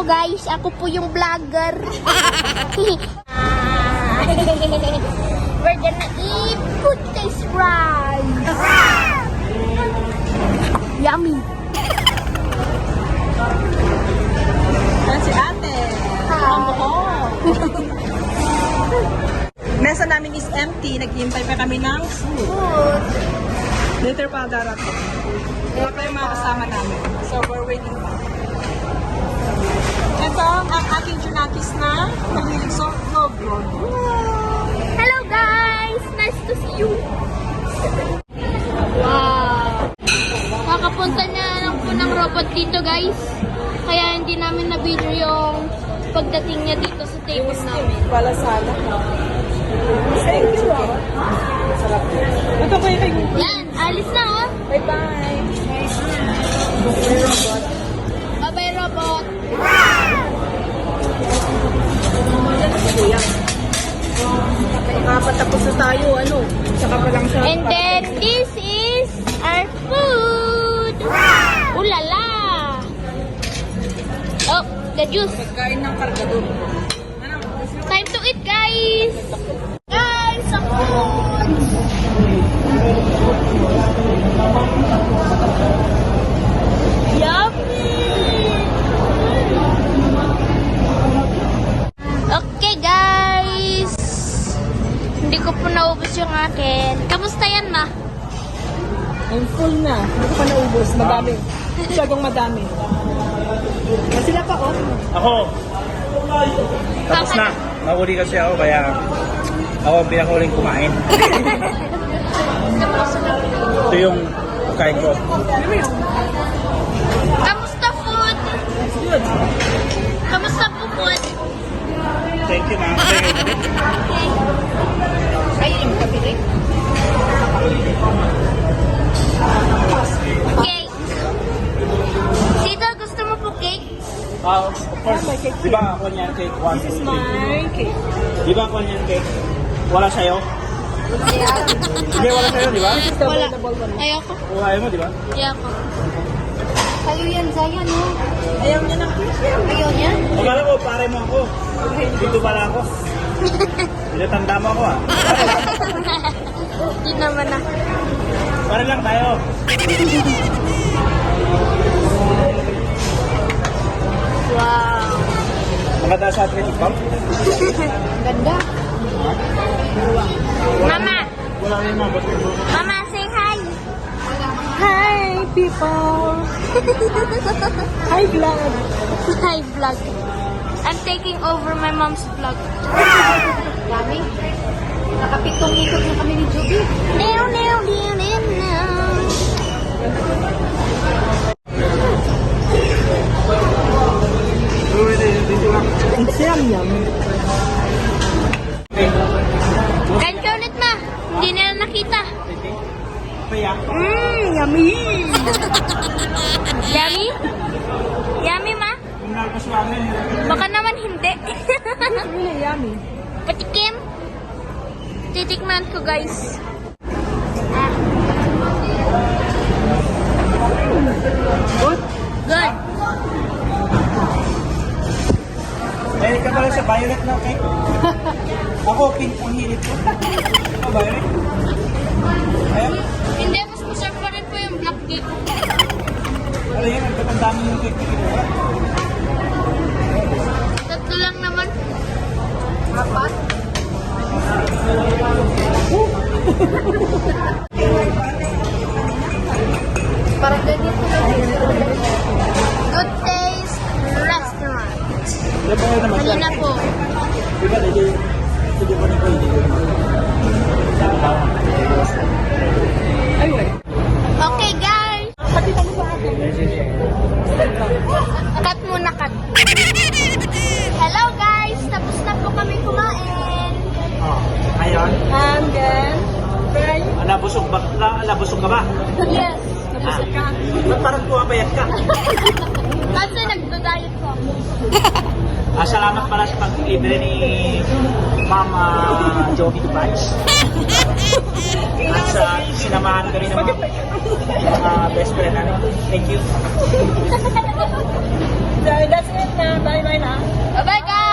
guys, ako po yung vlogger. We're gonna eat food taste fries. Yummy. Yan si ate. Mesa namin is empty. Naghihintay pa kami ng food. Food. Later pa darating. Kaya pa yung mga kasama namin. So, we're waiting pa. Ito, ang aking junakis na mahilig sa vlog. Hello guys! Nice to see you. Wow! Nakapunta na lang po ng robot dito guys. Kaya hindi namin na-video yung pagdating niya dito sa table namin. Pala sana. Thank you. Sarap. Ito ko yung kayo. Yan! Alis na oh! Bye-bye. Bye-bye robot! Makapatapos na tayo, ano? Saka pa lang siya. And then this is our food! Ooh la la! Oh, the juice! Pagkain ng kargador. Time to eat, guys! Guys, ang food! Yummy! Okay, guys! Hindi ko po naubos yung akin. Kamusta yan, ma? I'm full na. Hindi ko pa naubos. Madami. Masyadong madami. Sila pa, oh. Ako, tapos na. Nahuli kasi ako, kaya ako ang pinakahuling kumain. Ito yung kain ko. Kamusta food? Good. Kamusta po food? Thank you, ma'am. Ayun, kapili. Cake. Sito, gusto mo po cake? Of course, di ba ako niyan cake? This is my cake. Di ba ako niyan cake? Wala sa'yo? Hindi, wala sa'yo, di ba? Wala. Ayoko. O, ayaw mo, di ba? Ayoko. Sa'yo yan, Zaya, no? Ayaw niya ng cake. Ayaw niya? Akala ko, pare mo ako. Dito pala ako. Pinatanda mo ako, ah. Hindi naman na. Pare lang tayo. Wow. Maganda sa athletic ball? Ganda. Mama. Wala rin mga basketball. Mama, say hi. Hi, people. Hi, vlog. Hi, vlog. I'm taking over my mom's vlog. Dami. Nakapitong ikot na kami ni Judy. Neo, neo, neo, neo, neo. It's yum. Kain ka ulit, ma. Hindi nila nakita. Kaya? Yummy. Yummy? Yummy, ma? Kung nagpaswamin. Baka naman hindi. Really yummy. Patikim. Titikman ko, guys. Good. Good. Eh, ka pala sa violet na cake. Ako, pink ang hilit ko. Ako, violet. Ayan. Hindi, mas masarap pa rin po yung black cake. Ano yan? Ang dami yung cake na ginawa. Tatlo lang naman. Apat. Parang ganito na Good Taste Restaurant. Yan pa yun naman. Mali na po. Di ba, hindi pa na pwede. Ayun. Okay, guys. Pakita mo sa akin. Cut muna, cut. Hello, guys. Tapos na po kami kumain. Oh, ayun. And then, fry. Nabusog ka ba? Yes. Nabusog ka. Ba't parang pumapayat ka? Kasi nagda-diet ko. Salamat pala sa pag-libre ni Mama Joby Dubach. At sa sinamahan ka rin ng mga best friend namin. Thank you. that's it na. Bye-bye na. Bye-bye guys!